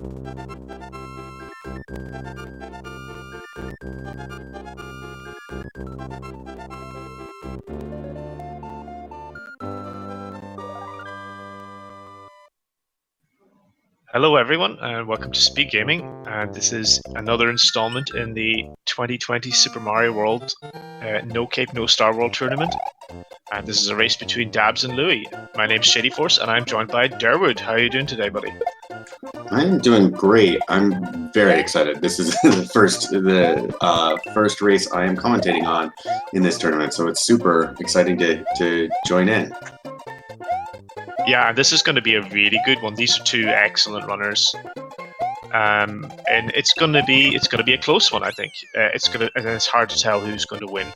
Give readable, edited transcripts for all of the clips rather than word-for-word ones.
Hello everyone and welcome to SpeedGaming, and this is another installment in the 2020 Super Mario World No Cape No Star World Tournament, and this is a race between Dabs and Louie. My name's ShadyForce and I'm joined by Derwood. How are you doing today, buddy? I'm doing great. I'm very excited. This is the first race I am commentating on in this tournament, so it's super exciting to join in. Yeah, this is going to be a really good one. These are two excellent runners, and it's going to be a close one. I think it's hard to tell who's going to win.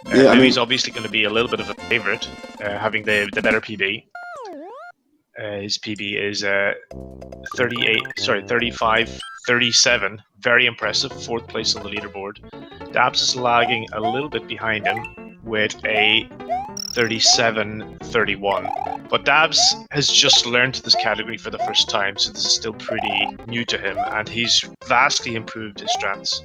Louie's obviously going to be a little bit of a favorite, having the better PB. His PB is 35-37. Very impressive. 4th place on the leaderboard. Dabs is lagging a little bit behind him with a 37-31. But Dabs has just learned this category for the first time, so this is still pretty new to him, and he's vastly improved his strats.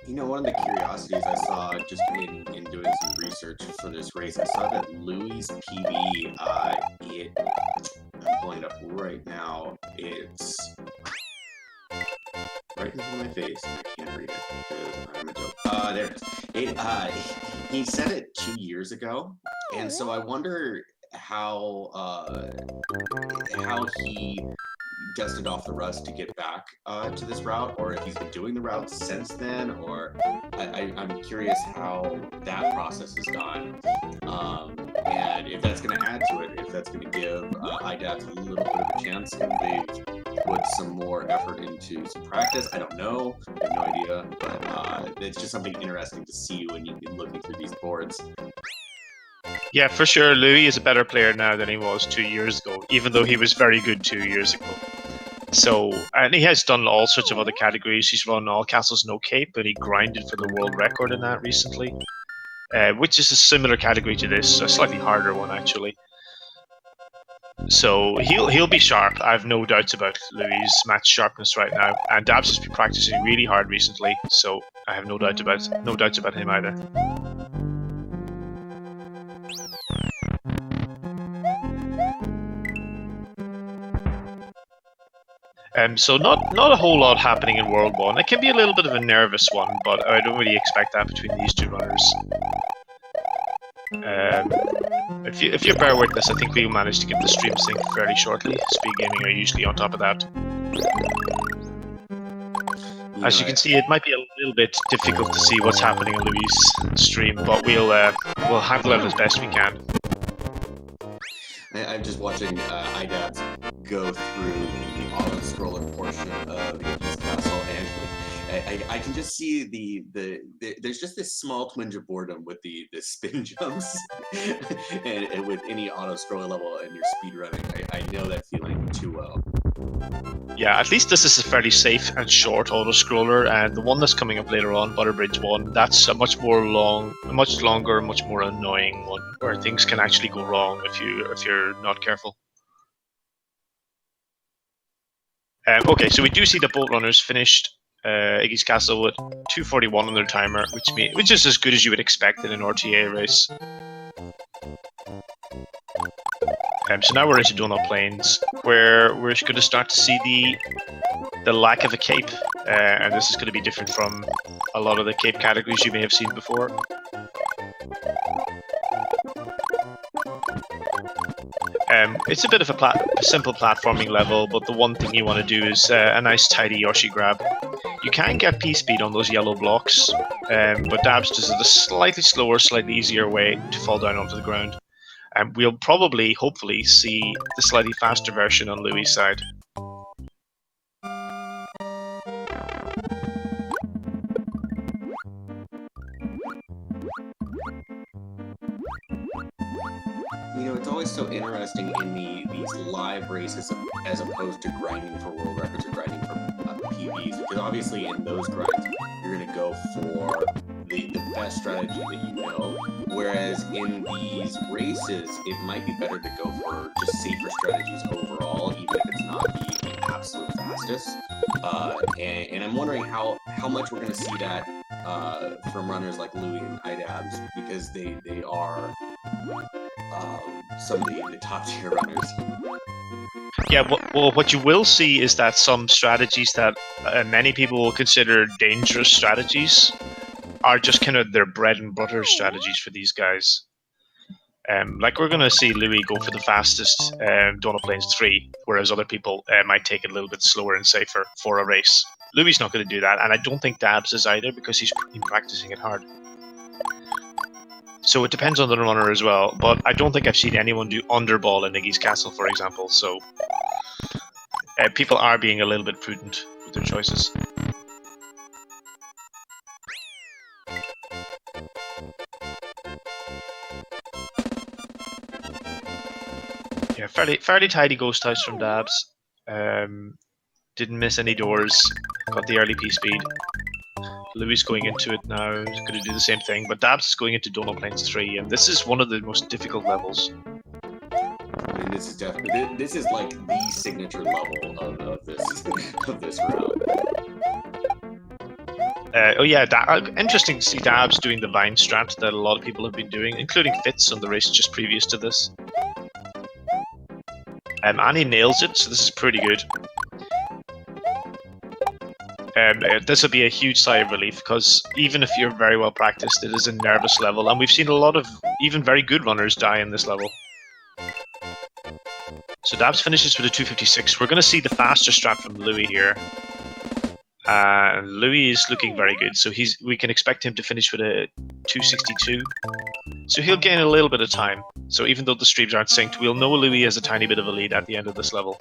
You know, one of the curiosities I saw just in doing some research for this race, I saw that Louie's PB, I'm pulling it up right now, it's right in front of my face. I can't read it because I'm a joke. There it is. He said it 2 years ago, and so I wonder how he dusted off the rust to get back to this route, or if he's been doing the route since then, or I'm curious how that process has gone, and if that's going to add to it, if that's going to give IDAPs a little bit of a chance, if they've put some more effort into some practice. I don't know. I have no idea, but it's just something interesting to see when you're looking through these boards. Yeah, for sure. Louie is a better player now than he was 2 years ago, even though he was very good 2 years ago. So, and he has done all sorts of other categories. He's run All Castles No Cape, but he grinded for the world record in that recently, which is a similar category to this, a slightly harder one actually. So he'll be sharp. I have no doubts about Louie's match sharpness right now, and Dabs has been practicing really hard recently, so I have no doubts about him either. So not a whole lot happening in World 1. It can be a little bit of a nervous one, but I don't really expect that between these two runners. If you bear with us, I think we'll manage to get the stream sync fairly shortly. SpeedGaming are usually on top of that. As you can see, it might be a little bit difficult to see what's happening on Louie's stream, but we'll handle it as best we can. I'm just watching IDAPs go through the auto-scroller portion of Iggy's Castle, and I can just see there's just this small twinge of boredom with the spin jumps, and with any auto-scroller level and your speed running. I know that feeling too well. Yeah, at least this is a fairly safe and short auto-scroller, and the one that's coming up later on, Butterbridge 1, that's a much longer, much more annoying one, where things can actually go wrong if you're not careful. Okay, so we do see the boat runners finished Iggy's Castle with 2:41 on their timer, which is as good as you would expect in an RTA race. So now we're into Donut Plains, where we're going to start to see the lack of a cape, and this is going to be different from a lot of the cape categories you may have seen before. It's a bit of a simple platforming level, but the one thing you want to do is a nice tidy Yoshi grab. You can get P-speed on those yellow blocks, but Dabs does it a slightly slower, slightly easier way to fall down onto the ground. And we'll probably, hopefully, see the slightly faster version on Louie's side. You know, it's always so interesting in these live races as opposed to grinding for world records or grinding for PBs, because obviously in those grinds, you're going to go for the best strategy that you know Whereas in these races, it might be better to go for just safer strategies overall, even if it's not the absolute fastest. And I'm wondering how much we're going to see that from runners like Louis and IDABS, because they are some of the top tier runners. Yeah, well, what you will see is that some strategies that many people will consider dangerous strategies are just kind of their bread and butter strategies for these guys. Like we're going to see Louis go for the fastest Donut Plains 3, whereas other people might take it a little bit slower and safer for a race. Louis not going to do that, and I don't think Dabs is either, because he's been practicing it hard. So it depends on the runner as well, but I don't think I've seen anyone do underball in Iggy's Castle, for example, so people are being a little bit prudent with their choices. Yeah, fairly tidy ghost house from Dabs. Didn't miss any doors. Got the early P speed. Louis going into it now. He's going to do the same thing, but Dabs is going into Donut Plains 3, and this is one of the most difficult levels. I mean, this is definitely like the signature level of this route. Oh yeah, interesting to see Dabs doing the Vine strat that a lot of people have been doing, including Fitz on the race just previous to this. Annie nails it, so this is pretty good. This will be a huge sigh of relief, because even if you're very well practiced, it is a nervous level, and we've seen a lot of even very good runners die in this level. So Dabs finishes with a 256. We're going to see the faster strat from Louis here. Louis is looking very good, so we can expect him to finish with a 262. So he'll gain a little bit of time. So even though the streams aren't synced, we'll know Louis has a tiny bit of a lead at the end of this level.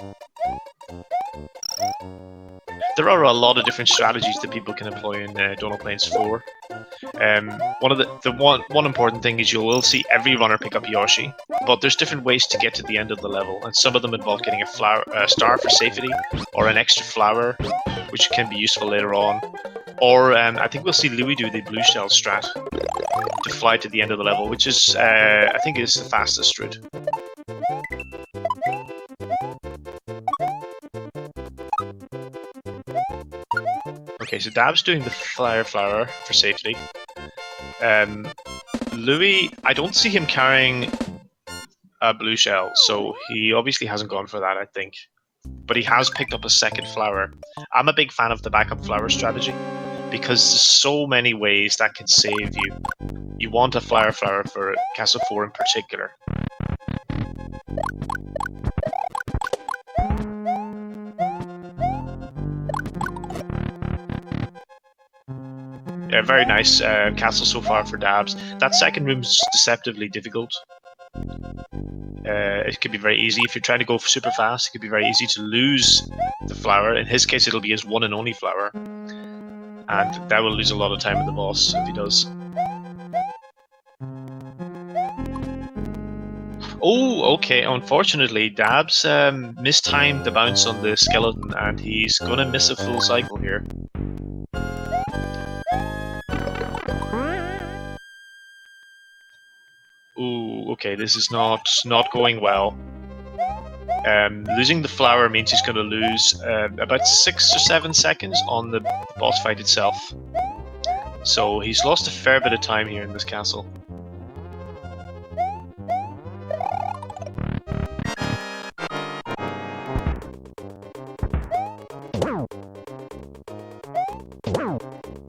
There are a lot of different strategies that people can employ in Donut Plains 4. One important thing is you will see every runner pick up Yoshi, but there's different ways to get to the end of the level, and some of them involve getting a star for safety, or an extra flower, which can be useful later on. Or I think we'll see Louis do the blue shell strat to fly to the end of the level, which is I think is the fastest route. Okay, so Dab's doing the flyer flower for safety. Louis, I don't see him carrying a blue shell, so he obviously hasn't gone for that, I think. But he has picked up a second flower. I'm a big fan of the backup flower strategy, because there's so many ways that can save you. You want a flyer flower for Castle 4 in particular. Yeah, very nice castle so far for Dabs. That second room's deceptively difficult. It could be very easy. If you're trying to go super fast, it could be very easy to lose the flower. In his case, it'll be his one and only flower. And that will lose a lot of time with the boss if he does. Oh, okay. Unfortunately, Dabs mistimed the bounce on the skeleton, and he's going to miss a full cycle here. Ooh, okay, this is not going well. Losing the flower means he's going to lose about 6 or 7 seconds on the boss fight itself. So he's lost a fair bit of time here in this castle.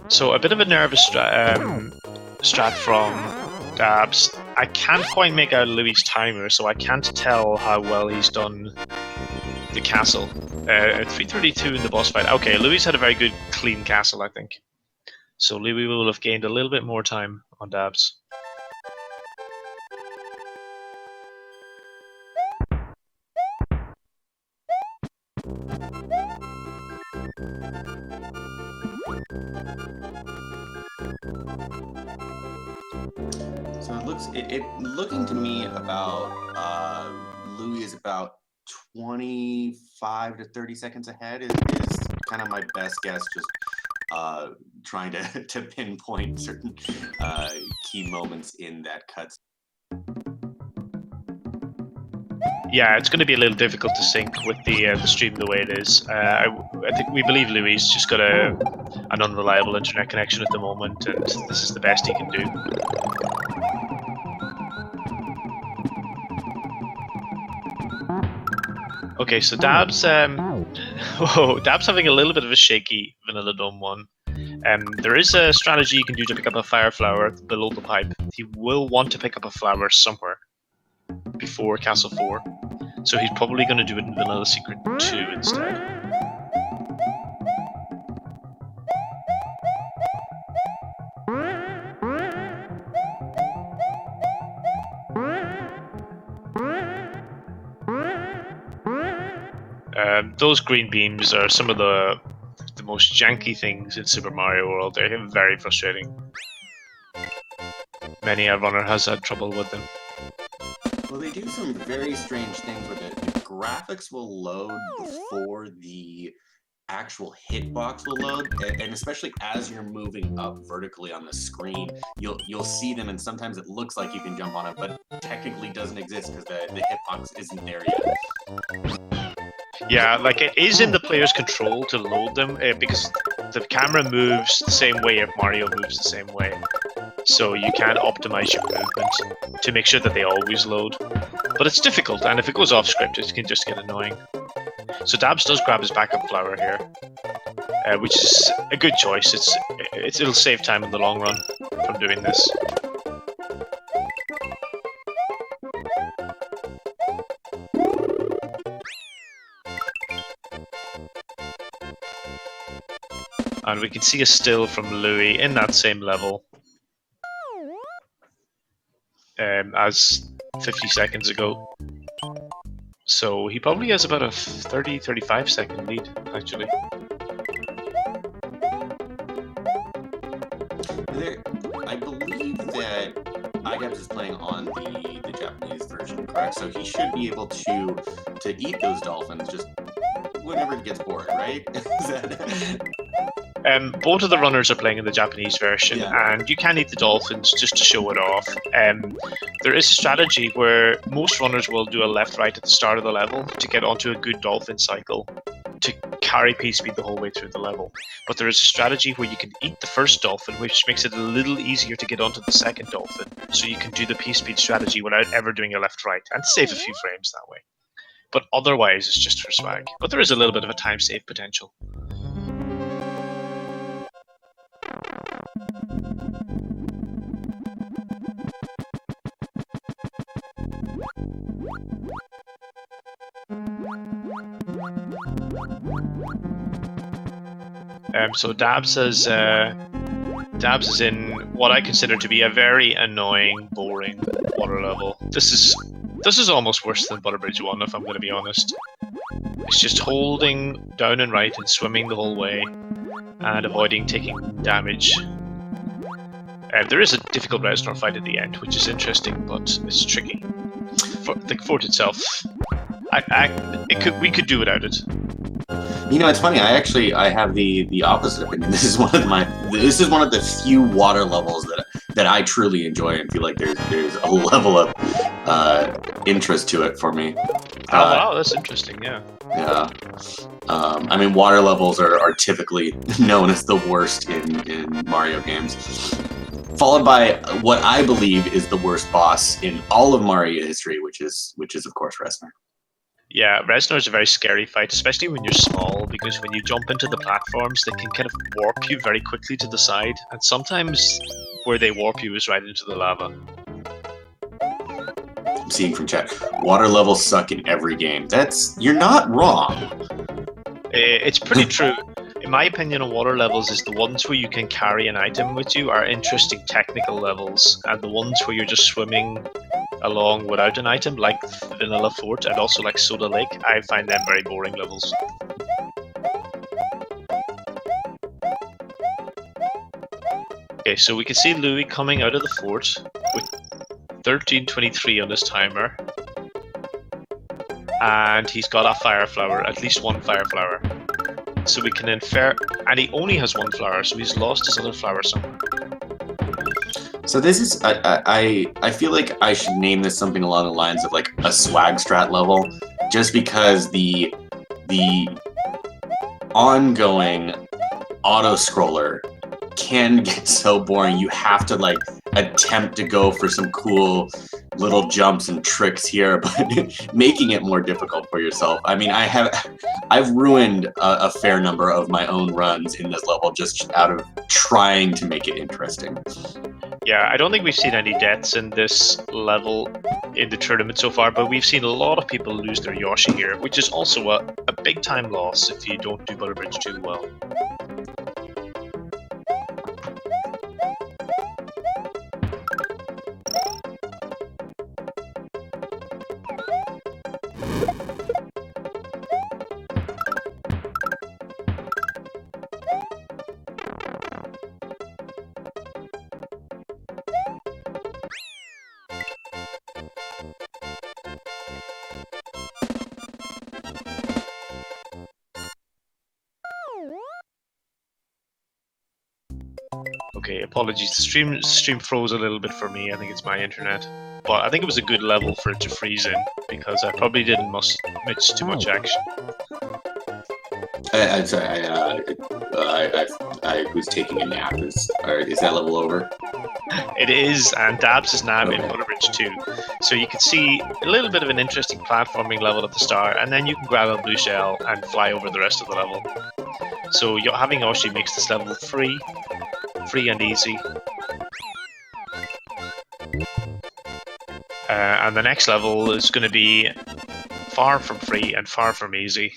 So a bit of a nervous strat from Dabs. I can't quite make out Louis' timer, so I can't tell how well he's done the castle. 332 in the boss fight. Okay, Louis had a very good, clean castle, I think. So Louis will have gained a little bit more time on Dabs. So it looking to me about Louis is about 25 to 30 seconds ahead is kind of my best guess, just trying to pinpoint certain key moments in that cutscene. Yeah, it's going to be a little difficult to sync with the stream the way it is. I think we believe Louis just got an unreliable internet connection at the moment, and this is the best he can do. Okay, so Dab's Dab's having a little bit of a shaky Vanilla Dome one. There is a strategy you can do to pick up a fire flower below the pipe. He will want to pick up a flower somewhere before Castle 4. So he's probably going to do it in Vanilla Secret 2 instead. Those green beams are some of the most janky things in Super Mario World. They're very frustrating. Many a runner has had trouble with them. Well, they do some very strange things with it. The graphics will load before the actual hitbox will load, and especially as you're moving up vertically on the screen, you'll see them, and sometimes it looks like you can jump on it, but technically doesn't exist because the hitbox isn't there yet. Yeah, like it is in the player's control to load them because the camera moves the same way if Mario moves the same way. So you can optimize your movement to make sure that they always load. But it's difficult, and if it goes off script, it can just get annoying. So Dabs does grab his backup flower here, which is a good choice. It'll save time in the long run from doing this. And we can see a still from Louis in that same level as 50 seconds ago. So he probably has about a 30-35 second lead, actually. I believe that iDabs is playing on the Japanese version, correct? So he should be able to eat those dolphins just whenever he gets bored, right? Both of the runners are playing in the Japanese version, yeah. And you can eat the dolphins just to show it off. There is a strategy where most runners will do a left-right at the start of the level to get onto a good dolphin cycle to carry P-Speed the whole way through the level. But there is a strategy where you can eat the first dolphin, which makes it a little easier to get onto the second dolphin, so you can do the P-Speed strategy without ever doing a left-right, and save a few frames that way. But otherwise, it's just for swag. But there is a little bit of a time save potential. So Dabs is in what I consider to be a very annoying, boring water level. This is almost worse than Butterbridge 1, if I'm going to be honest. It's just holding down and right and swimming the whole way, and avoiding taking damage. There is a difficult Reznor fight at the end, which is interesting, but it's tricky. The fort itself, we could do without it. You know, it's funny. I have the opposite opinion. This is one of the few water levels that I truly enjoy and feel like there's a level of interest to it for me. Oh wow, that's interesting. Yeah. Yeah. I mean, water levels are typically known as the worst in Mario games, followed by what I believe is the worst boss in all of Mario history, which is of course Reznor. Yeah, Reznor is a very scary fight, especially when you're small, because when you jump into the platforms, they can kind of warp you very quickly to the side, and sometimes where they warp you is right into the lava. I'm seeing from chat, water levels suck in every game. You're not wrong. It's pretty true. In my opinion, on water levels is the ones where you can carry an item with you are interesting technical levels, and the ones where you're just swimming along without an item, like Vanilla Fort and also like Soda Lake, I find them very boring levels. Okay, so we can see Louis coming out of the fort with 13:23 on his timer, and he's got a fire flower, at least one fire flower. So we can infer, and he only has one flower, so he's lost his other flower somewhere. So this is, I feel like I should name this something along the lines of like a swag strat level, just because the ongoing auto scroller can get so boring. You have to like attempt to go for some cool little jumps and tricks here, but making it more difficult for yourself. I mean, I've ruined a fair number of my own runs in this level just out of trying to make it interesting. Yeah, I don't think we've seen any deaths in this level in the tournament so far, but we've seen a lot of people lose their Yoshi here, which is also a big time loss if you don't do Butter Bridge too well. Okay, apologies. The stream froze a little bit for me. I think it's my internet. But I think it was a good level for it to freeze in, because I probably didn't miss too much action. I'm sorry, I was taking a nap. Is that level over? It is, and Dabs is now in Butter Bridge 2. So you can see a little bit of an interesting platforming level at the start, and then you can grab a blue shell and fly over the rest of the level. So having Yoshi makes this level free and easy. And the next level is going to be far from free and far from easy.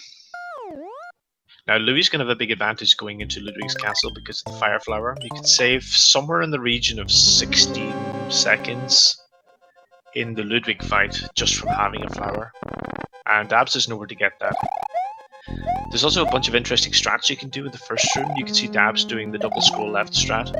Now Louie's going to have a big advantage going into Ludwig's castle because of the fire flower. You can save somewhere in the region of 16 seconds in the Ludwig fight just from having a flower. And Dabs is nowhere to get that. There's also a bunch of interesting strats you can do in the first room. You can see Dabs doing the double scroll left strat.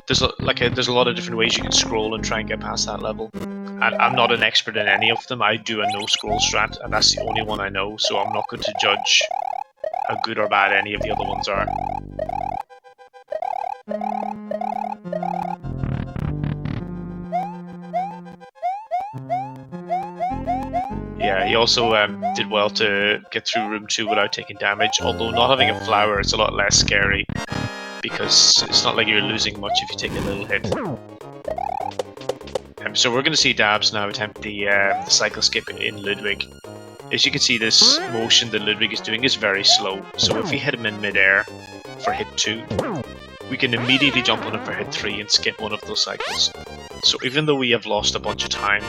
There's a lot of different ways you can scroll and try and get past that level. And I'm not an expert in any of them. I do a no scroll strat, and that's the only one I know, so I'm not going to judge how good or bad any of the other ones are. Yeah, he also did well to get through room 2 without taking damage, although not having a flower is a lot less scary, because it's not like you're losing much if you take a little hit. So we're going to see Dabs now attempt the cycle skip in Ludwig. As you can see, this motion that Ludwig is doing is very slow, so if we hit him in midair for hit 2, we can immediately jump on him for hit 3 and skip one of those cycles. So even though we have lost a bunch of time,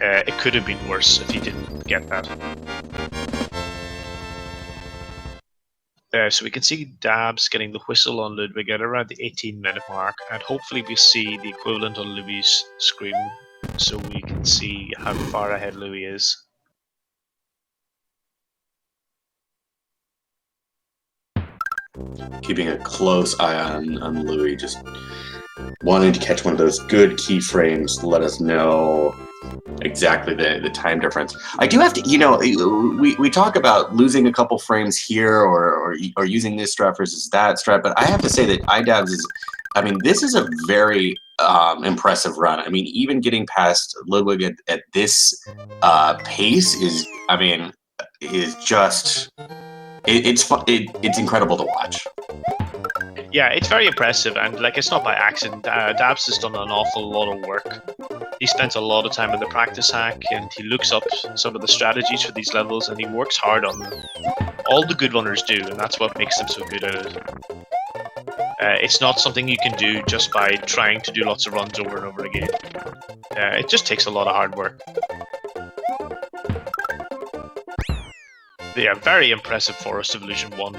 it could have been worse if he didn't get that. So we can see Dabs getting the whistle on Ludwig at around the 18-minute mark, and hopefully we see the equivalent on Louis' screen so we can see how far ahead Louis is. Keeping a close eye on Louis, just wanting to catch one of those good keyframes to let us know exactly the time difference. I do have to, we talk about losing a couple frames here or using this strat versus that strat, but I have to say that iDabs is, this is a very impressive run. I mean, even getting past Ludwig at this pace is just, it's incredible to watch. Yeah, it's very impressive, and it's not by accident. Dabs has done an awful lot of work. He spends a lot of time in the practice hack, and he looks up some of the strategies for these levels, and he works hard on them. All the good runners do, and that's what makes them so good at it. It's not something you can do just by trying to do lots of runs over and over again. It just takes a lot of hard work. Yeah, very impressive Forest Evolution 1.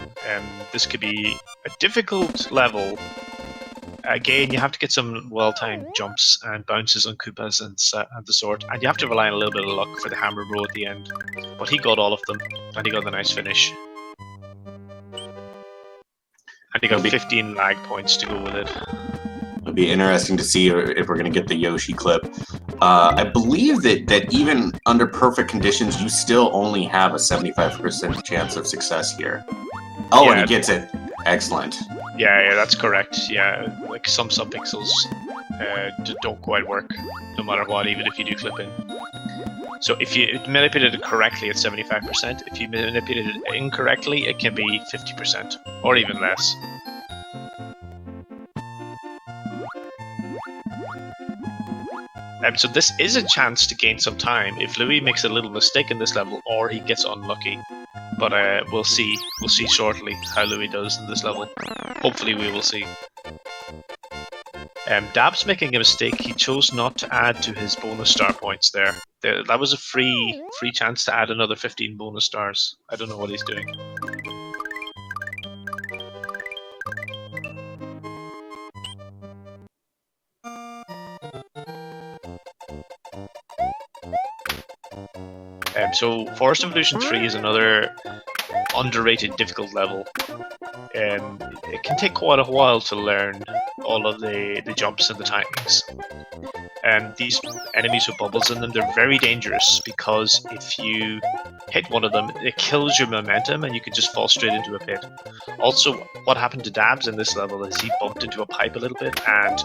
This could be a difficult level. Again, you have to get some well-timed jumps and bounces on Koopas and the sort, and you have to rely on a little bit of luck for the hammer row at the end. But he got all of them, and he got a nice finish. And he got 15 lag points to go with it. It'll be interesting to see if we're going to get the Yoshi clip. I believe that even under perfect conditions, you still only have a 75% chance of success here. Oh, Yeah. and he gets it. Excellent. Yeah, that's correct. Yeah, like some subpixels don't quite work, no matter what, even if you do clip in. So if you manipulate it correctly, it's 75%. If you manipulate it incorrectly, it can be 50%, or even less. So this is a chance to gain some time if Louis makes a little mistake in this level, or he gets unlucky. But we'll see. We'll see shortly how Louis does in this level. Hopefully, we will see. Dab's making a mistake. He chose not to add to his bonus star points there. That was a free chance to add another 15 bonus stars. I don't know what he's doing. So Forest Evolution 3 is another underrated difficult level. It can take quite a while to learn all of the jumps and the timings. These enemies with bubbles in them, they're very dangerous because if you hit one of them, it kills your momentum and you can just fall straight into a pit. Also, what happened to Dabs in this level is he bumped into a pipe a little bit and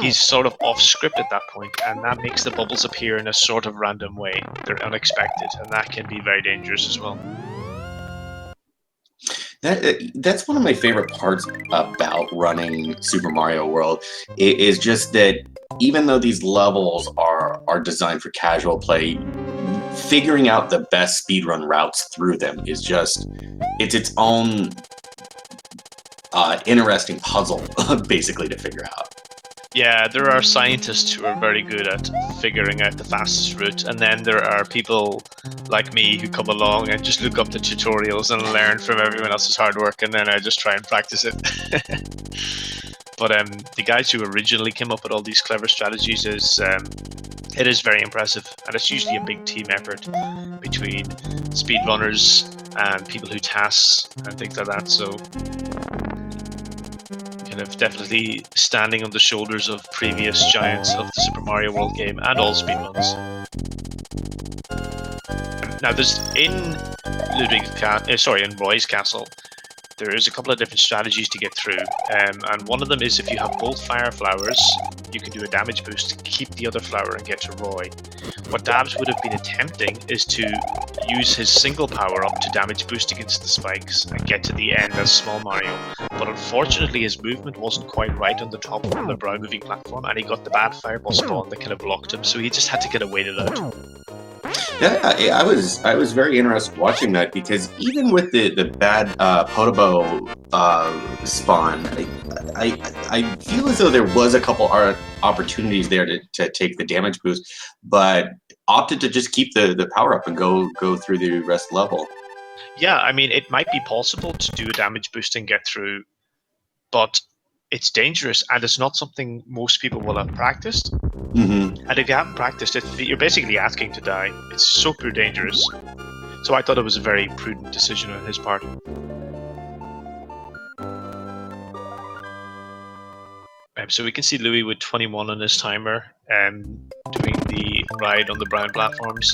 he's sort of off script at that point, and that makes the bubbles appear in a sort of random way. They're unexpected, and that can be very dangerous as well. That's one of my favorite parts about running Super Mario World, is just that even though these levels are designed for casual play, figuring out the best speedrun routes through them is just, it's its own interesting puzzle, basically, to figure out. Yeah, there are scientists who are very good at figuring out the fastest route, and then there are people like me who come along and just look up the tutorials and learn from everyone else's hard work, and then I just try and practice it. But the guys who originally came up with all these clever strategies, it is very impressive, and it's usually a big team effort between speedrunners and people who tasks and things like that. So kind of definitely standing on the shoulders of previous giants of the Super Mario World game and all speedruns. Now, there's in Roy's Castle, there is a couple of different strategies to get through, and one of them is if you have both fire flowers, you can do a damage boost to keep the other flower and get to Roy. What Dabs would have been attempting is to use his single power up to damage boost against the spikes and get to the end as Small Mario, but unfortunately his movement wasn't quite right on the top of the brown moving platform, and he got the bad fireball spawn that kind of blocked him, so he just had to get away to that. Yeah, I was very interested watching that, because even with the bad Podobo spawn, I feel as though there was a couple opportunities there to take the damage boost, but opted to just keep the power up and go through the rest of the level. Yeah, I mean, it might be possible to do a damage boost and get through, but it's dangerous, and it's not something most people will have practiced. Mm-hmm. And if you haven't practiced it, you're basically asking to die. It's super dangerous. So I thought it was a very prudent decision on his part. So we can see Louis with 21 on his timer, doing the ride on the brown platforms.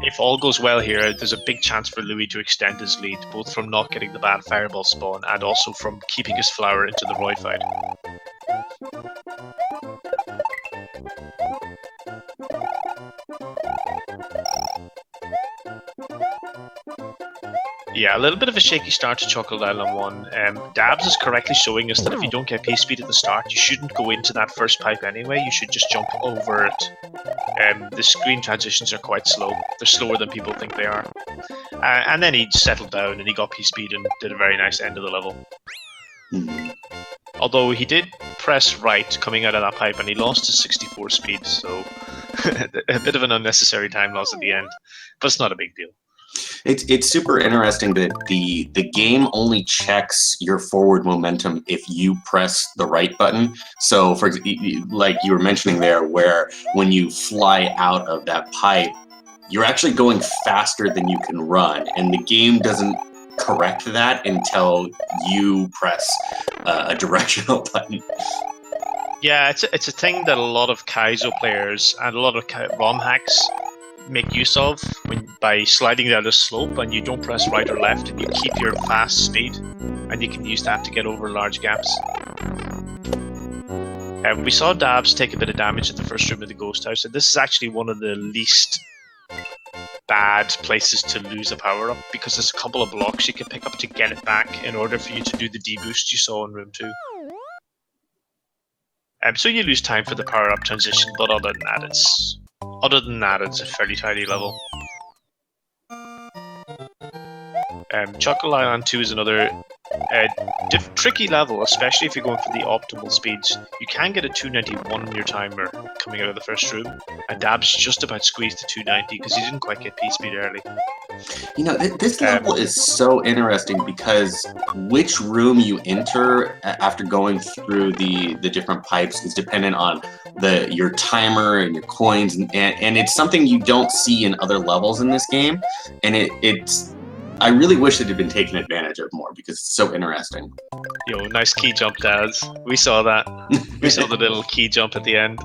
If all goes well here, there's a big chance for Louis to extend his lead, both from not getting the bad fireball spawn and also from keeping his flower into the Roy fight. Yeah, a little bit of a shaky start to Chocolate Island 1. Dabs is correctly showing us that if you don't get pace speed at the start, you shouldn't go into that first pipe anyway, you should just jump over it. The screen transitions are quite slow. They're slower than people think they are. And then he settled down and he got pace speed and did a very nice end of the level. Although he did press right coming out of that pipe and he lost his 64 speed, so a bit of an unnecessary time loss at the end, but it's not a big deal. It's super interesting that the game only checks your forward momentum if you press the right button. So, for like you were mentioning there, where when you fly out of that pipe, you're actually going faster than you can run, and the game doesn't correct that until you press a directional button. Yeah, it's a thing that a lot of Kaizo players and a lot of ROM hacks make use of by sliding down a slope, and you don't press right or left, and you keep your fast speed, and you can use that to get over large gaps. We saw Dabs take a bit of damage at the first room of the Ghost House, and this is actually one of the least bad places to lose a power-up, because there's a couple of blocks you can pick up to get it back in order for you to do the D-boost you saw in room 2. So you lose time for the power-up transition, but other than that, it's a fairly tidy level. Chuckle Island 2 is another tricky level, especially if you're going for the optimal speeds. You can get a 291 in your timer coming out of the first room, and Dabs just about squeezed to 290 because he didn't quite get P-speed early. You know, this level is so interesting because which room you enter after going through the different pipes is dependent on your timer and your coins, and it's something you don't see in other levels in this game, and it's I really wish it had been taken advantage of more because it's so interesting. Yo, nice key jump, Daz. We saw that. We saw the little key jump at the end.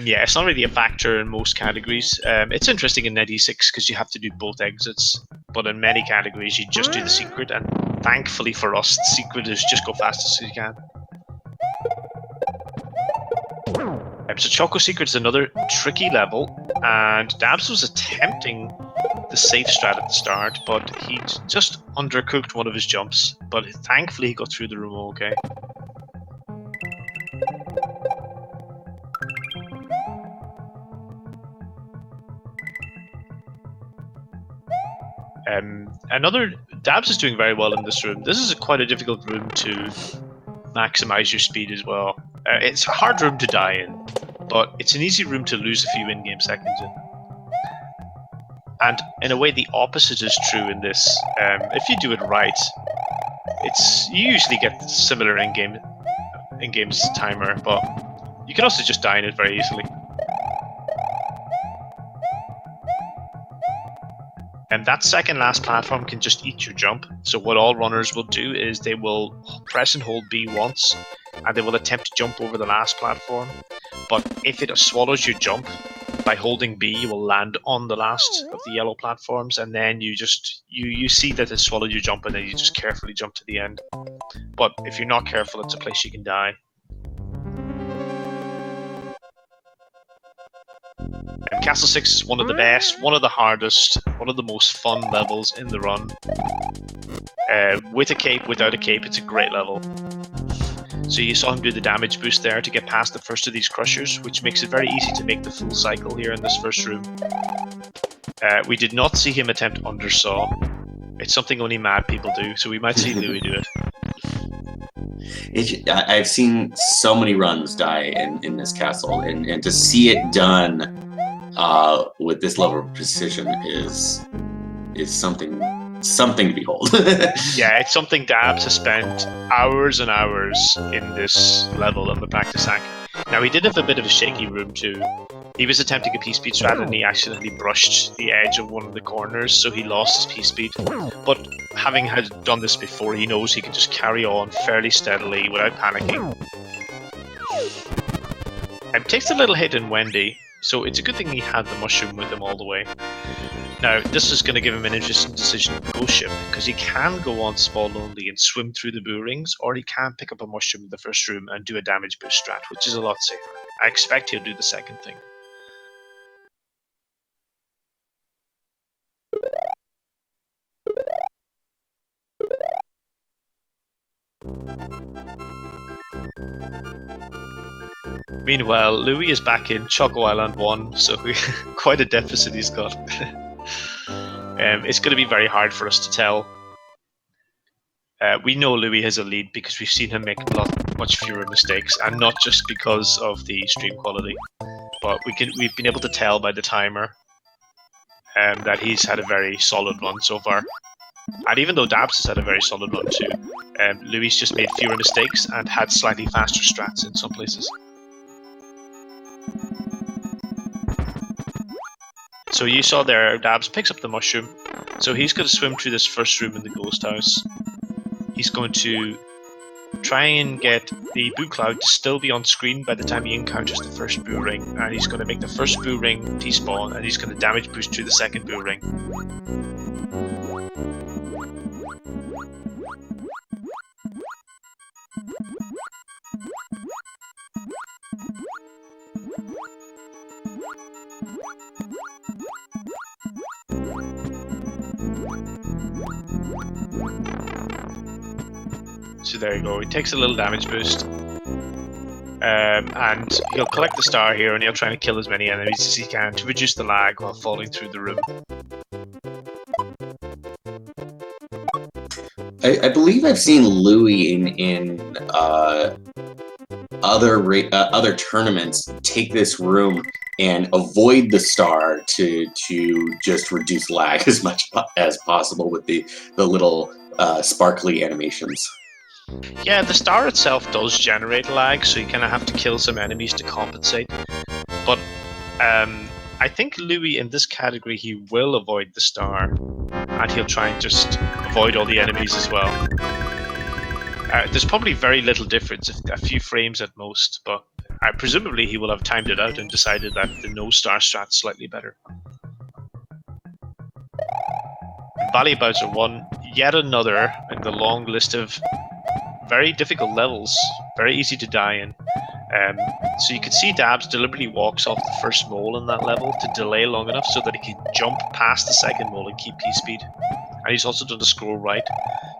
Yeah, it's not really a factor in most categories. It's interesting in NetE6 because you have to do both exits, but in many categories you just do the secret, and thankfully for us, the secret is just go fast as you can. So Choco Secret is another tricky level, and Dabs was attempting the safe strat at the start, but he just undercooked one of his jumps, but thankfully he got through the room okay. Dabs is doing very well in this room. This is quite a difficult room to maximize your speed as well. It's a hard room to die in, but it's an easy room to lose a few in-game seconds in. And in a way, the opposite is true in this. If you do it right, you usually get similar in-game timer, but you can also just die in it very easily. And that second last platform can just eat your jump. So what all runners will do is they will press and hold B once, and they will attempt to jump over the last platform. But if it swallows your jump, by holding B, you will land on the last of the yellow platforms, and then you see that it swallowed your jump, and then you just carefully jump to the end. But if you're not careful, it's a place you can die. And Castle 6 is one of the best, one of the hardest, one of the most fun levels in the run. With a cape, without a cape, it's a great level. So you saw him do the damage boost there to get past the first of these crushers, which makes it very easy to make the full cycle here in this first room. We did not see him attempt undersaw. It's something only mad people do, so we might see Louis do it. I've seen so many runs die in this castle, and to see it done with this level of precision is something to behold. Yeah, it's something Dabs has spent hours and hours in this level on the practice hack. Now, he did have a bit of a shaky room too. He was attempting a P-speed strat and he accidentally brushed the edge of one of the corners, so he lost his P-speed. But having done this before, he knows he can just carry on fairly steadily without panicking. Takes a little hit in Wendy, so it's a good thing he had the mushroom with him all the way. Now, this is going to give him an interesting decision in Ghost Ship, because he can go on small only and swim through the boo rings, or he can pick up a mushroom in the first room and do a damage boost strat, which is a lot safer. I expect he'll do the second thing. Meanwhile, Louis is back in Choco Island 1, so quite a deficit he's got. It's going to be very hard for us to tell. We know Louis has a lead because we've seen him make much fewer mistakes, and not just because of the stream quality, but we've been able to tell by the timer that he's had a very solid run so far. And even though Dabs has had a very solid run too, Louis just made fewer mistakes and had slightly faster strats in some places. So you saw there, Dabs picks up the mushroom, So he's going to swim through this first room in the ghost house. He's going to try and get the boo cloud to still be on screen by the time he encounters the first boo ring, and he's going to make the first boo ring despawn, and he's going to damage boost through the second boo ring. So there you go, he takes a little damage boost. And he'll collect the star here and he'll try and kill as many enemies as he can to reduce the lag while falling through the room. I believe I've seen Louis in other tournaments take this room and avoid the star to just reduce lag as much as possible with the little sparkly animations. Yeah, the star itself does generate lag, so you kind of have to kill some enemies to compensate. But I think Louis in this category, he will avoid the star, and he'll try and just avoid all the enemies as well. There's probably very little difference, a few frames at most, but presumably he will have timed it out and decided that the no star strat's slightly better. Valley Bowser 1, yet another in the long list of very difficult levels, very easy to die in. So you can see Dabs deliberately walks off the first mole in that level to delay long enough so that he can jump past the second mole and keep P-speed. And he's also done the scroll right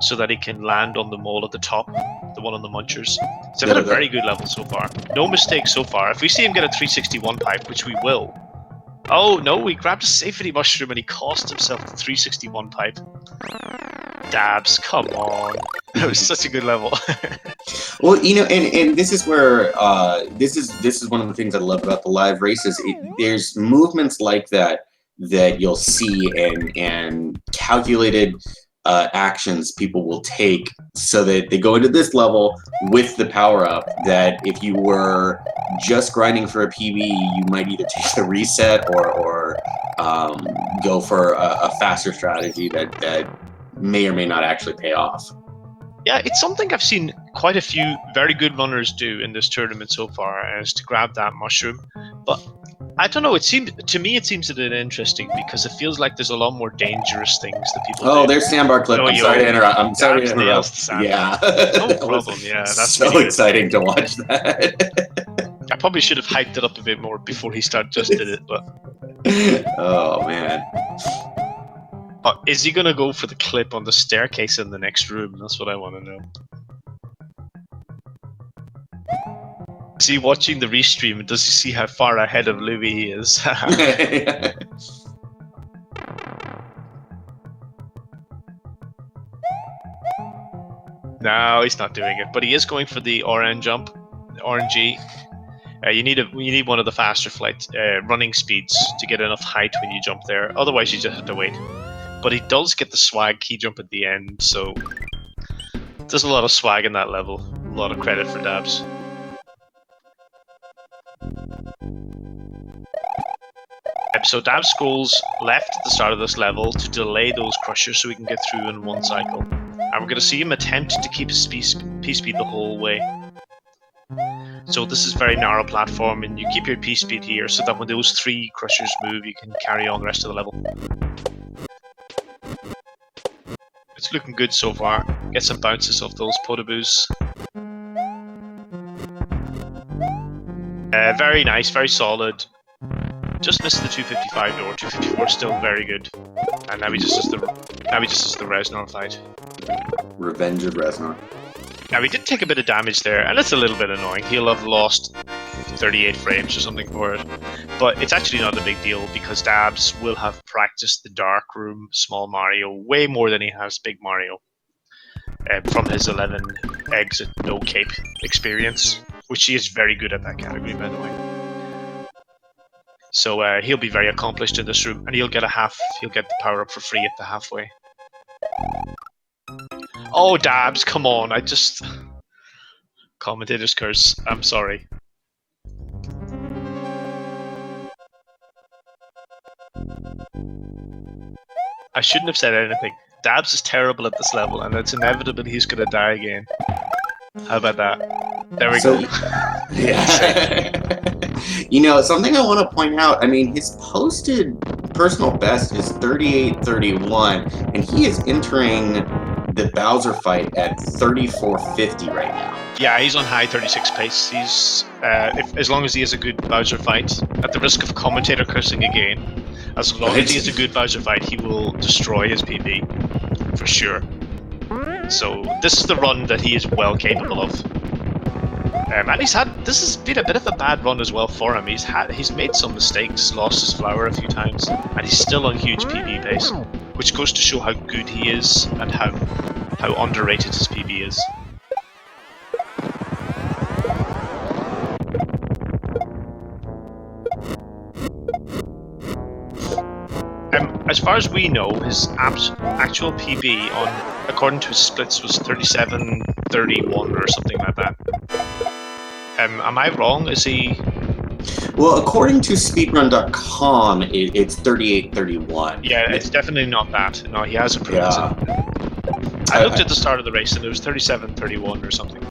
so that he can land on the mole at the top, the one on the munchers. It's been a very good level so far. No mistakes so far. If we see him get a 361 pipe, which we will. Oh no, he grabbed a safety mushroom and he cost himself the 361 pipe. Dabs, come on. That was such a good level. Well, you know, and this is where this is one of the things I love about the live races. There's movements like that you'll see and calculated actions people will take so that they go into this level with the power up that if you were just grinding for a PB, you might either take the reset or go for a faster strategy that may or may not actually pay off. Yeah, it's something I've seen quite a few very good runners do in this tournament so far, is to grab that mushroom. But I don't know, to me it seems a bit interesting because it feels like there's a lot more dangerous things that people do. Oh, there's Sandbar Clip. I'm sorry to interrupt. I'm sorry to interrupt. Yeah. No problem, yeah. That's so really exciting to watch that. I probably should have hyped it up a bit more before he just did it, but... Oh, man. Is he going to go for the clip on the staircase in the next room? That's what I want to know. Is he watching the restream and does he see how far ahead of Louis he is? No, he's not doing it, but he is going for the RN jump, the RNG. You need one of the faster flight running speeds to get enough height when you jump there. Otherwise, you just have to wait. But he does get the swag key jump at the end, so there's a lot of swag in that level. A lot of credit for Dabs. So Dabs scrolls left at the start of this level to delay those crushers so we can get through in one cycle. And we're going to see him attempt to keep his P-speed the whole way. So this is very narrow platform, and you keep your P-speed here so that when those 3 crushers move, you can carry on the rest of the level. It's looking good so far. Get some bounces off those potaboos. Very nice, very solid. Just missed the 255 door. 254 still very good. And now he just does the Reznor fight. Revenge of Reznor. Now he did take a bit of damage there, and it's a little bit annoying. He'll have lost 38 frames or something for it. But it's actually not a big deal because Dabs will have practiced the Dark Room Small Mario way more than he has Big Mario. From his 11 exit no cape experience, which he is very good at that category, by the way. So he'll be very accomplished in this room, and he'll get the power up for free at the halfway. Oh, Dabs, come on! Commentator's curse. I'm sorry. I shouldn't have said anything. Dabs is terrible at this level, and it's inevitable he's gonna die again. How about that? There we go. Yeah. You know, something I want to point out, I mean, his posted personal best is 38:31, and he is entering the Bowser fight at 34:50 right now. Yeah, he's on high 36 pace. He's as long as he has a good Bowser fight, at the risk of commentator cursing again, as long as he has a good Bowser fight, he will destroy his PB for sure. So this is the run that he is well capable of. And this has been a bit of a bad run as well for him. He's made some mistakes, lost his flower a few times, and he's still on huge PB pace, which goes to show how good he is and how underrated his PB is. As far as we know, his actual PB according to his splits, was 37:31 or something like that. Am I wrong? Is he? Well, according to speedrun.com, it's 38:31. Yeah, it's definitely not that. No, he has improved. Yeah. I looked at the start of the race and it was 37:31 or something.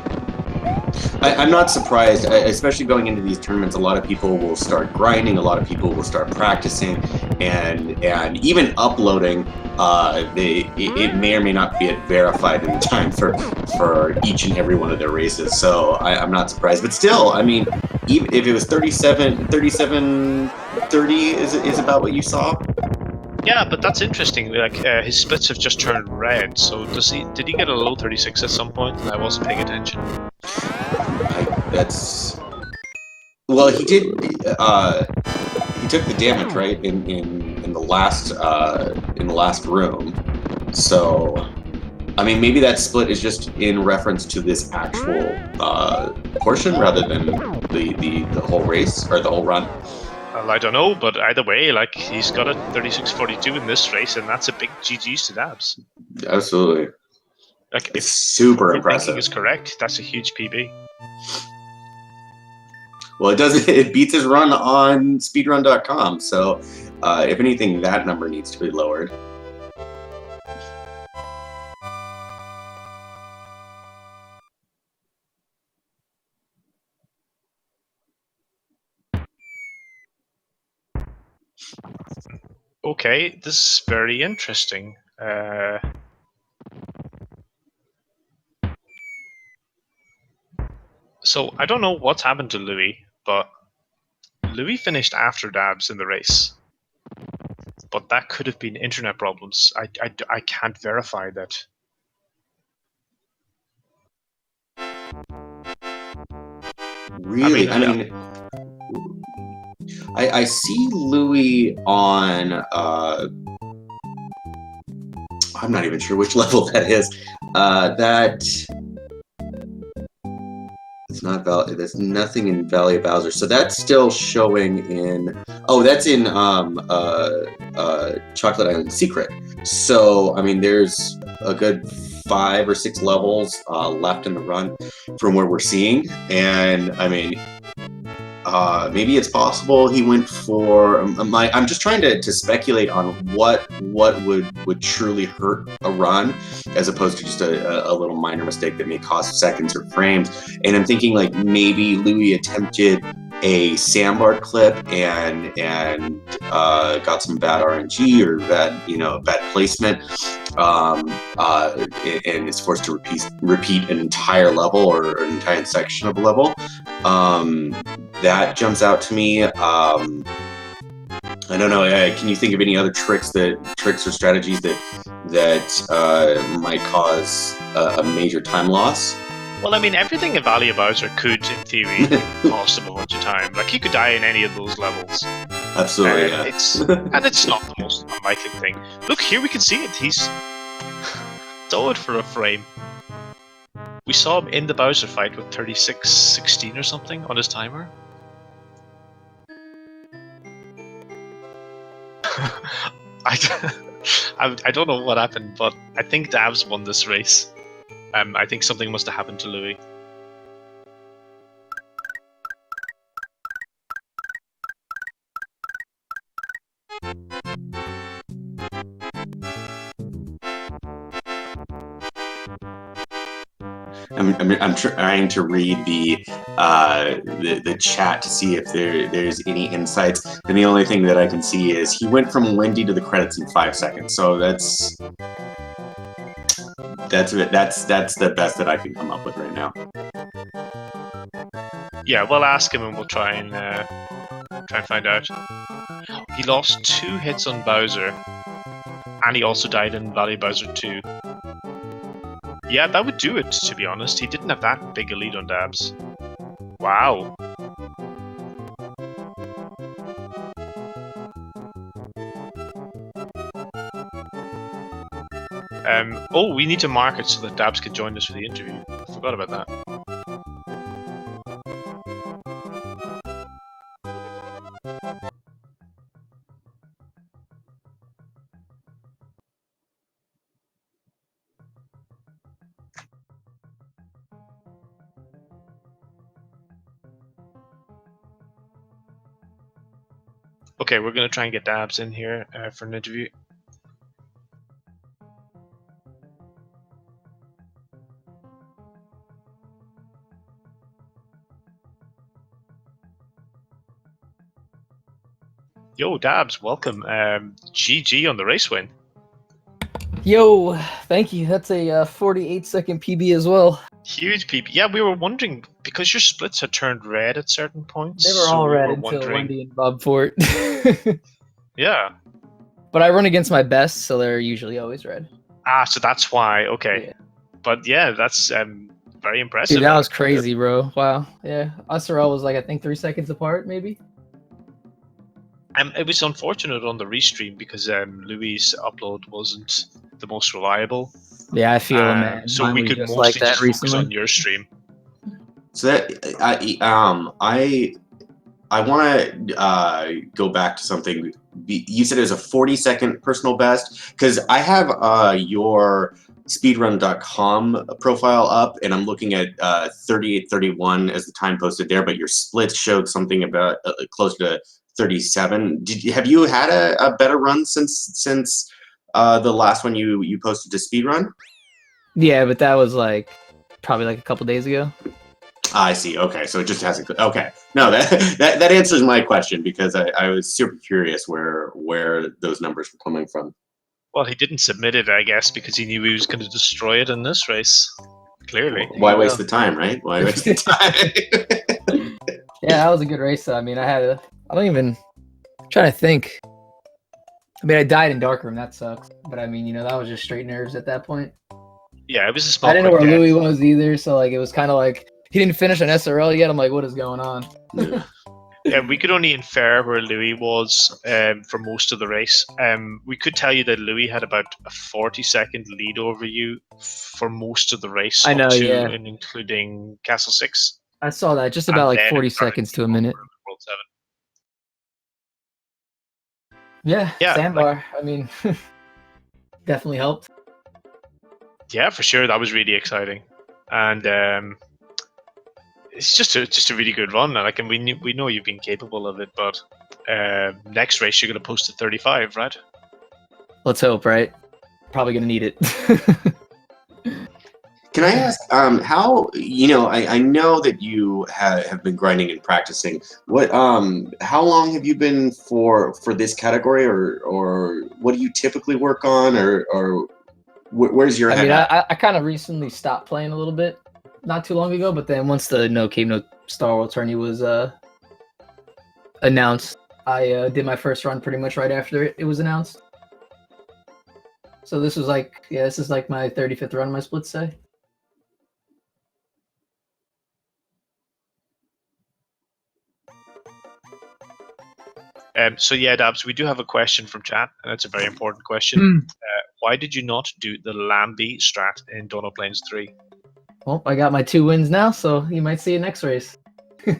I'm not surprised, especially going into these tournaments. A lot of people will start grinding. A lot of people will start practicing, and even uploading. It may or may not be verified in time for each and every one of their races. So I'm not surprised. But still, I mean, even if it was 37:30 is about what you saw. Yeah, but that's interesting. Like his splits have just turned red. So did he get a low 36 at some point? And I wasn't paying attention. Well, he did. He took the damage right in the last room. So, I mean, maybe that split is just in reference to this actual portion rather than the whole race or the whole run. Well, I don't know, but either way, like he's got a 36:42 in this race, and that's a big GG's to Dabs. Absolutely. Like it's super impressive. If is correct, that's a huge PB. Well, it does. It beats his run on speedrun.com. So, if anything, that number needs to be lowered. Okay, this is very interesting. So I don't know what's happened to Louis, but Louis finished after Dabs in the race. But that could have been internet problems. I can't verify that. Really? I see Louis on, I'm not even sure which level that is. It's not Valley. There's nothing in Valley of Bowser, so that's still showing in. Oh, that's in Chocolate Island Secret. So I mean, there's a good 5 or 6 levels left in the run from where we're seeing, and I mean, maybe it's possible he went for. I'm just trying to speculate on what would truly hurt a run, as opposed to just a little minor mistake that may cost seconds or frames. And I'm thinking like maybe Louis attempted a sandbar clip and got some bad RNG or bad placement, and is forced to repeat an entire level or an entire section of a level. That jumps out to me. I don't know. Can you think of any other tricks or strategies that might cause a major time loss? Well, I mean, everything in Valley of Bowser could, in theory, cost him a bunch of time. Like, he could die in any of those levels. Absolutely, yeah. It's not the most unlikely thing. Look, here we can see it. He's towed for a frame. We saw him in the Bowser fight with 36:16 or something on his timer. I don't know what happened, but I think Dabs won this race. I think something must have happened to Louis. I'm trying to read the chat to see if there's any insights, and the only thing that I can see is he went from Wendy to the credits in 5 seconds. So that's the best that I can come up with right now. Yeah, we'll ask him and we'll try and find out. He lost 2 hits on Bowser, and he also died in Valley Bowser 2. Yeah, that would do it, to be honest. He didn't have that big a lead on Dabs. Wow. Oh, we need to mark it so that Dabs can join us for the interview. I forgot about that. Okay, we're going to try and get Dabs in here for an interview. Yo, Dabs, welcome. GG on the race win. Yo, thank you. That's a 48-second PB as well. Huge PB. Yeah, we were wondering, because your splits had turned red at certain points. They were all red until Wendy and Bob Fort. Yeah. But I run against my best, so they're usually always red. Ah, so that's why. Okay. Yeah. But yeah, that's very impressive. Dude, that was crazy, bro. Wow. Yeah. SRL was like, I think 3 seconds apart, maybe. It was unfortunate on the restream because Louis' upload wasn't the most reliable. Yeah, I feel man. So Mine we was could just mostly like that just recently. focus on your stream. So that I want to go back to something. You said it was a 40-second personal best, because I have your speedrun.com profile up, and I'm looking at 38:31 as the time posted there, but your splits showed something about close to 37. Have you had a better run since the last one you posted to speedrun? Yeah, but that was like probably like a couple days ago. I see. Okay, so it just hasn't. Okay, no, that answers my question, because I was super curious where those numbers were coming from. Well, he didn't submit it, I guess, because he knew he was going to destroy it in this race. Clearly. Why waste the time, right? Why waste the time? Yeah, that was a good race. I mean, I'm trying to think. I mean, I died in Darkroom. That sucks. But I mean, that was just straight nerves at that point. Yeah, it was a small. I didn't know where Louis was either, so like it was kind of like he didn't finish an SRL yet. I'm like, what is going on? Yeah, we could only infer where Louis was for most of the race. We could tell you that Louis had about a 40-second lead over you for most of the race. I know, yeah. And including Castle 6. I saw that, just about like 40 seconds to a minute. World 7. Yeah, Sandbar. Like, I mean, definitely helped. Yeah, for sure. That was really exciting. And it's just a really good run. Like, and we know you've been capable of it, but next race you're going to post at 35, right? Let's hope, right? Probably going to need it. Can I ask, how, I know that you have been grinding and practicing. How long have you been for this category, or what do you typically work on, or where's your head at? I kind of recently stopped playing a little bit, not too long ago, but then once the No Star World Tourney was announced, I did my first run pretty much right after it was announced. So this is like my 35th run, my splits say. So yeah, Dabs, we do have a question from chat, and it's a very important question. Why did you not do the Lambie strat in Dawn of Plains 3? Well, I got my 2 wins now, so you might see it next race.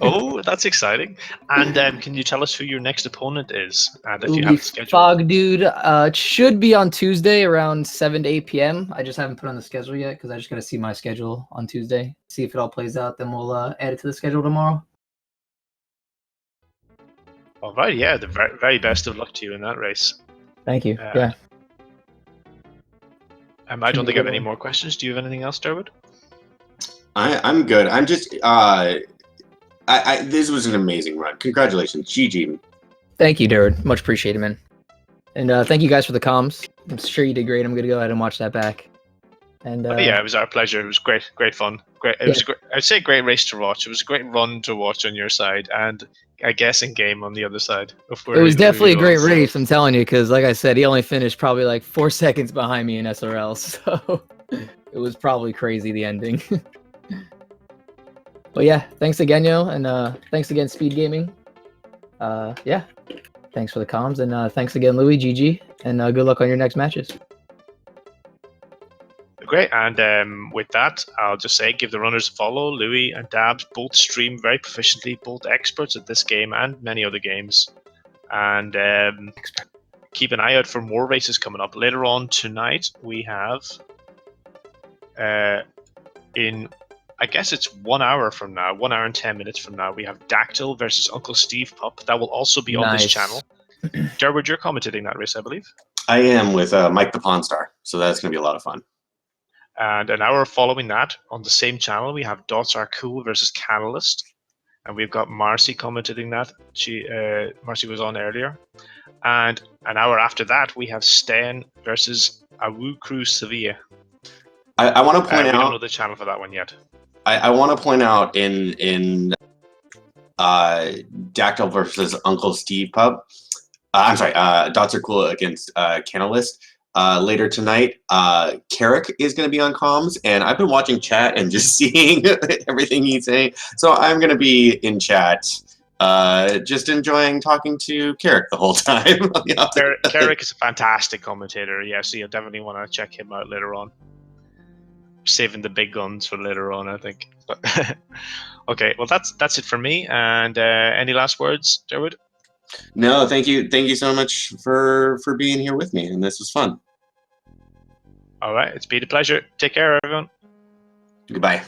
Oh, that's exciting. And can you tell us who your next opponent is? And if It'll you have be it scheduled? Fog Dude. It should be on Tuesday around 7 to 8 p.m. I just haven't put on the schedule yet because I just got to see my schedule on Tuesday. See if it all plays out. Then we'll add it to the schedule tomorrow. All right, yeah, the very, very best of luck to you in that race. Thank you. Yeah. I don't think I have any more questions. Do you have anything else, Derwood? I'm good. I'm just this was an amazing run. Congratulations, GG. Thank you, Durd. Much appreciated, man. And thank you guys for the comms. I'm sure you did great. I'm gonna go ahead and watch that back. And Yeah, it was our pleasure. It was great fun. Great. It was a great, I'd say a great race to watch. It was a great run to watch on your side, and I guess in game on the other side. It was definitely a great race, I'm telling you, because like I said, he only finished probably like 4 seconds behind me in SRL, so it was probably crazy, the ending. But yeah, thanks again, yo, and thanks again, SpeedGaming. Yeah, thanks for the comms, and thanks again, Louis, GG, and good luck on your next matches. Great, and with that, I'll just say give the runners a follow. Louis and Dabs both stream very proficiently, both experts at this game and many other games. And keep an eye out for more races coming up. Later on tonight, we have, I guess it's 1 hour from now, 1 hour and 10 minutes from now, we have Dactyl versus Uncle Steve Pup. That will also be on this channel. Derwood, you're commentating that race, I believe. I am with Mike the Pawn Star, so that's going to be a lot of fun. And an hour following that, on the same channel, we have Dots Are Cool versus Canalist. And we've got Marcy commentating that. Marcy was on earlier. And an hour after that, we have Sten versus Awu Cruz Sevilla. I want to point out... We don't know the channel for that one yet. I want to point out in Dactyl versus Uncle Steve Pub. I'm sorry, Dots Are Cool against Canalist. Later tonight, Carrick is going to be on comms, and I've been watching chat and just seeing everything he's saying. So I'm going to be in chat, just enjoying talking to Carrick the whole time. Carrick is a fantastic commentator. Yeah, so you'll definitely want to check him out later on. Saving the big guns for later on, I think. But okay, well that's it for me. And any last words, Derwood? No, thank you so much for being here with me, and this was fun. All right, it's been a pleasure. Take care, everyone. Goodbye.